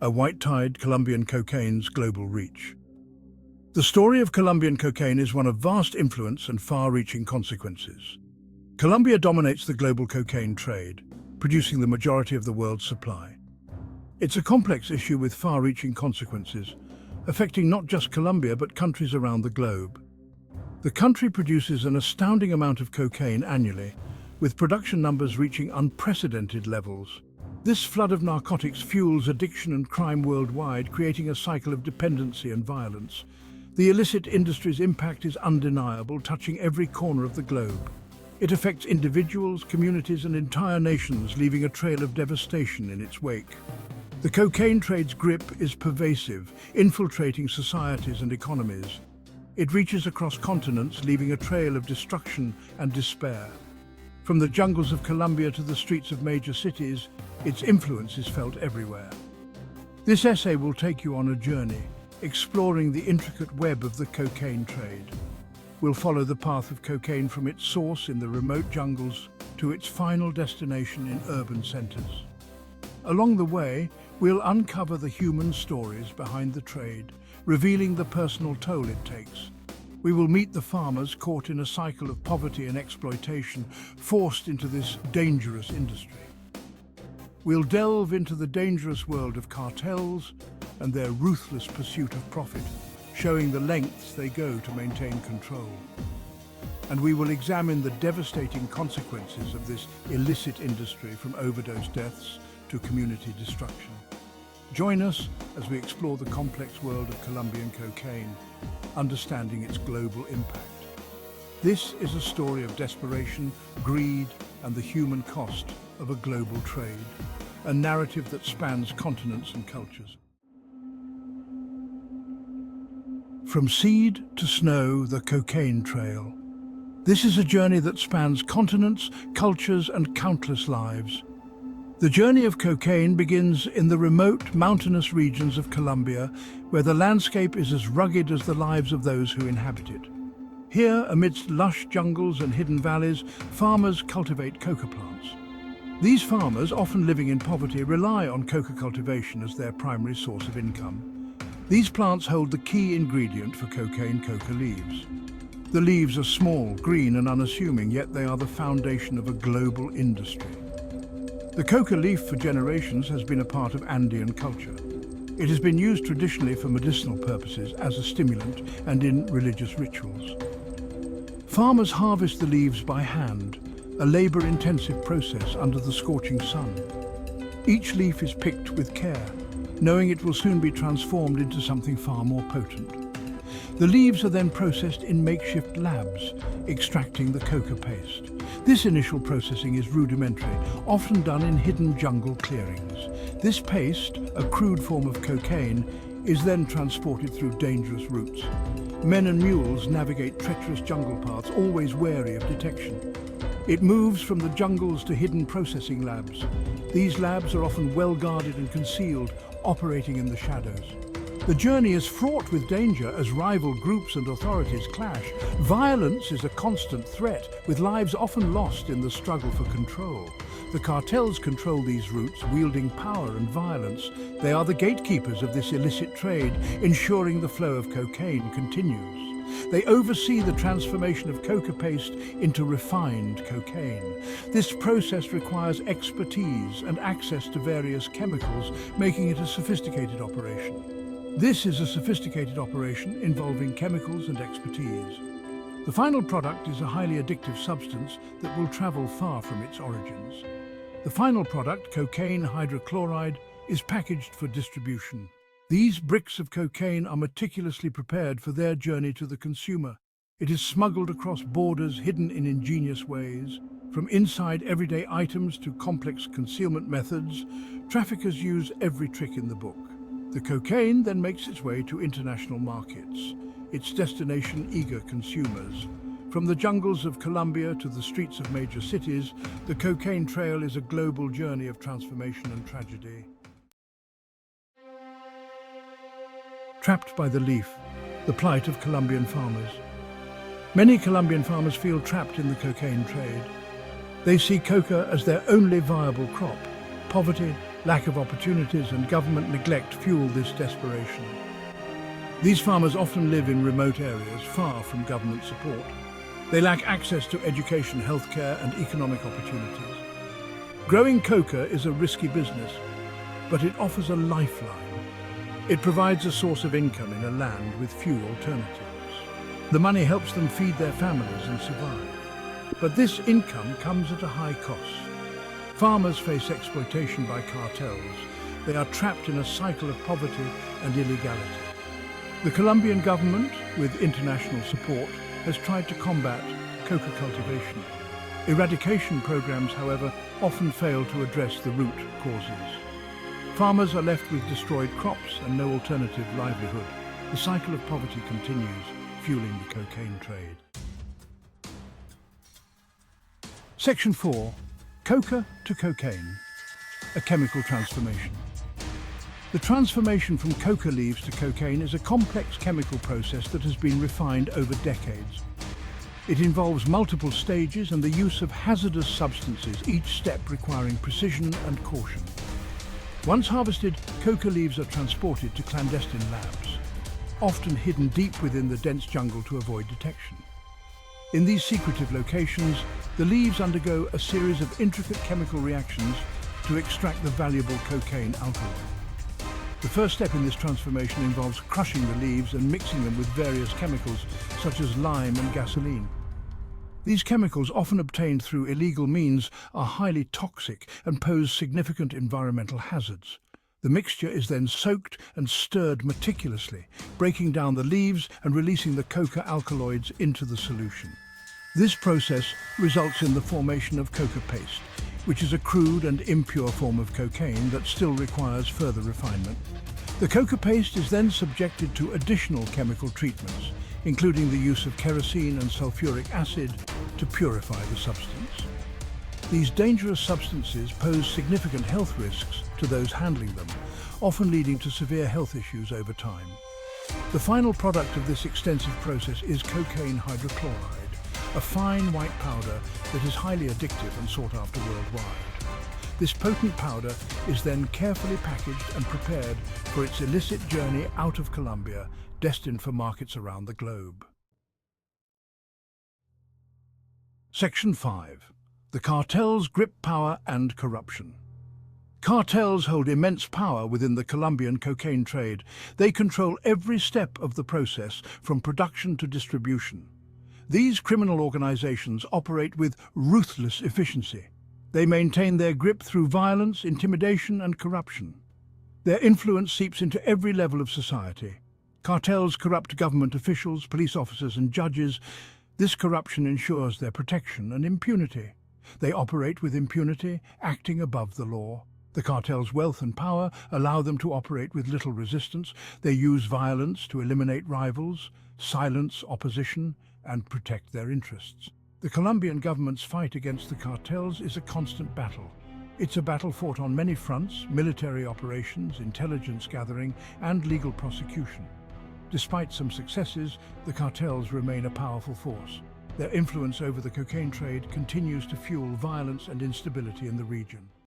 a white-tide Colombian cocaine's global reach. The story of Colombian cocaine is one of vast influence and far-reaching consequences. Colombia dominates the global cocaine trade, producing the majority of the world's supply. It's a complex issue with far-reaching consequences, affecting not just Colombia but countries around the globe. The country produces an astounding amount of cocaine annually, with production numbers reaching unprecedented levels. This flood of narcotics fuels addiction and crime worldwide, creating a cycle of dependency and violence. The illicit industry's impact is undeniable, touching every corner of the globe. It affects individuals, communities, and entire nations, leaving a trail of devastation in its wake. The cocaine trade's grip is pervasive, infiltrating societies and economies. It reaches across continents, leaving a trail of destruction and despair. From the jungles of Colombia to the streets of major cities, its influence is felt everywhere. This essay will take you on a journey, exploring the intricate web of the cocaine trade. We'll follow the path of cocaine from its source in the remote jungles to its final destination in urban centers. Along the way, we'll uncover the human stories behind the trade, revealing the personal toll it takes. We will meet the farmers caught in a cycle of poverty and exploitation, forced into this dangerous industry. We'll delve into the dangerous world of cartels and their ruthless pursuit of profit, showing the lengths they go to maintain control. And we will examine the devastating consequences of this illicit industry, from overdose deaths to community destruction. Join us as we explore the complex world of Colombian cocaine, understanding its global impact. This is a story of desperation, greed, and the human cost of a global trade, a narrative that spans continents and cultures. From seed to snow, the cocaine trail. This is a journey that spans continents, cultures, and countless lives. The journey of cocaine begins in the remote, mountainous regions of Colombia, where the landscape is as rugged as the lives of those who inhabit it. Here, amidst lush jungles and hidden valleys, farmers cultivate coca plants. These farmers, often living in poverty, rely on coca cultivation as their primary source of income. These plants hold the key ingredient for cocaine: coca leaves. The leaves are small, green, and unassuming, yet they are the foundation of a global industry. The coca leaf for generations has been a part of Andean culture. It has been used traditionally for medicinal purposes, as a stimulant, and in religious rituals. Farmers harvest the leaves by hand, a labor-intensive process under the scorching sun. Each leaf is picked with care, knowing it will soon be transformed into something far more potent. The leaves are then processed in makeshift labs, extracting the coca paste. This initial processing is rudimentary, often done in hidden jungle clearings. This paste, a crude form of cocaine, is then transported through dangerous routes. Men and mules navigate treacherous jungle paths, always wary of detection. It moves from the jungles to hidden processing labs. These labs are often well guarded and concealed, operating in the shadows. The journey is fraught with danger as rival groups and authorities clash. Violence is a constant threat, with lives often lost in the struggle for control. The cartels control these routes, wielding power and violence. They are the gatekeepers of this illicit trade, ensuring the flow of cocaine continues. They oversee the transformation of coca paste into refined cocaine. This process requires expertise and access to various chemicals, making it a sophisticated operation. This is a sophisticated operation involving chemicals and expertise. The final product is a highly addictive substance that will travel far from its origins. The final product, cocaine hydrochloride, is packaged for distribution. These bricks of cocaine are meticulously prepared for their journey to the consumer. It is smuggled across borders, hidden in ingenious ways. From inside everyday items to complex concealment methods, traffickers use every trick in the book. The cocaine then makes its way to international markets, its destination eager consumers. From the jungles of Colombia to the streets of major cities, the cocaine trail is a global journey of transformation and tragedy. Trapped by the leaf, the plight of Colombian farmers. Many Colombian farmers feel trapped in the cocaine trade. They see coca as their only viable crop. Poverty, Lack of opportunities and government neglect fuel this desperation. These farmers often live in remote areas far from government support. They lack access to education, healthcare, and economic opportunities. Growing coca is a risky business, but it offers a lifeline. It provides a source of income in a land with few alternatives. The money helps them feed their families and survive. But this income comes at a high cost. Farmers face exploitation by cartels. They are trapped in a cycle of poverty and illegality. The Colombian government, with international support, has tried to combat coca cultivation. Eradication programs, however, often fail to address the root causes. Farmers are left with destroyed crops and no alternative livelihood. The cycle of poverty continues, fueling the cocaine trade. Section 4. Coca to cocaine. A chemical transformation. The transformation from coca leaves to cocaine is a complex chemical process that has been refined over decades. It involves multiple stages and the use of hazardous substances, each step requiring precision and caution. Once harvested, coca leaves are transported to clandestine labs, often hidden deep within the dense jungle to avoid detection. In these secretive locations, the leaves undergo a series of intricate chemical reactions to extract the valuable cocaine alkaloid. The first step in this transformation involves crushing the leaves and mixing them with various chemicals such as lime and gasoline. These chemicals, often obtained through illegal means, are highly toxic and pose significant environmental hazards. The mixture is then soaked and stirred meticulously, breaking down the leaves and releasing the coca alkaloids into the solution. This process results in the formation of coca paste, which is a crude and impure form of cocaine that still requires further refinement. The coca paste is then subjected to additional chemical treatments, including the use of kerosene and sulfuric acid to purify the substance. These dangerous substances pose significant health risks to those handling them, often leading to severe health issues over time. The final product of this extensive process is cocaine hydrochloride, a fine white powder that is highly addictive and sought after worldwide. This potent powder is then carefully packaged and prepared for its illicit journey out of Colombia, destined for markets around the globe. Section 5. The cartels' grip, power and corruption. Cartels hold immense power within the Colombian cocaine trade. They control every step of the process, from production to distribution. These criminal organizations operate with ruthless efficiency. They maintain their grip through violence, intimidation, and corruption. Their influence seeps into every level of society. Cartels corrupt government officials, police officers, and judges. This corruption ensures their protection and impunity. They operate with impunity, acting above the law. The cartel's wealth and power allow them to operate with little resistance. They use violence to eliminate rivals, silence opposition, and protect their interests. The Colombian government's fight against the cartels is a constant battle. It's a battle fought on many fronts: military operations, intelligence gathering, and legal prosecution. Despite some successes, the cartels remain a powerful force. Their influence over the cocaine trade continues to fuel violence and instability in the region.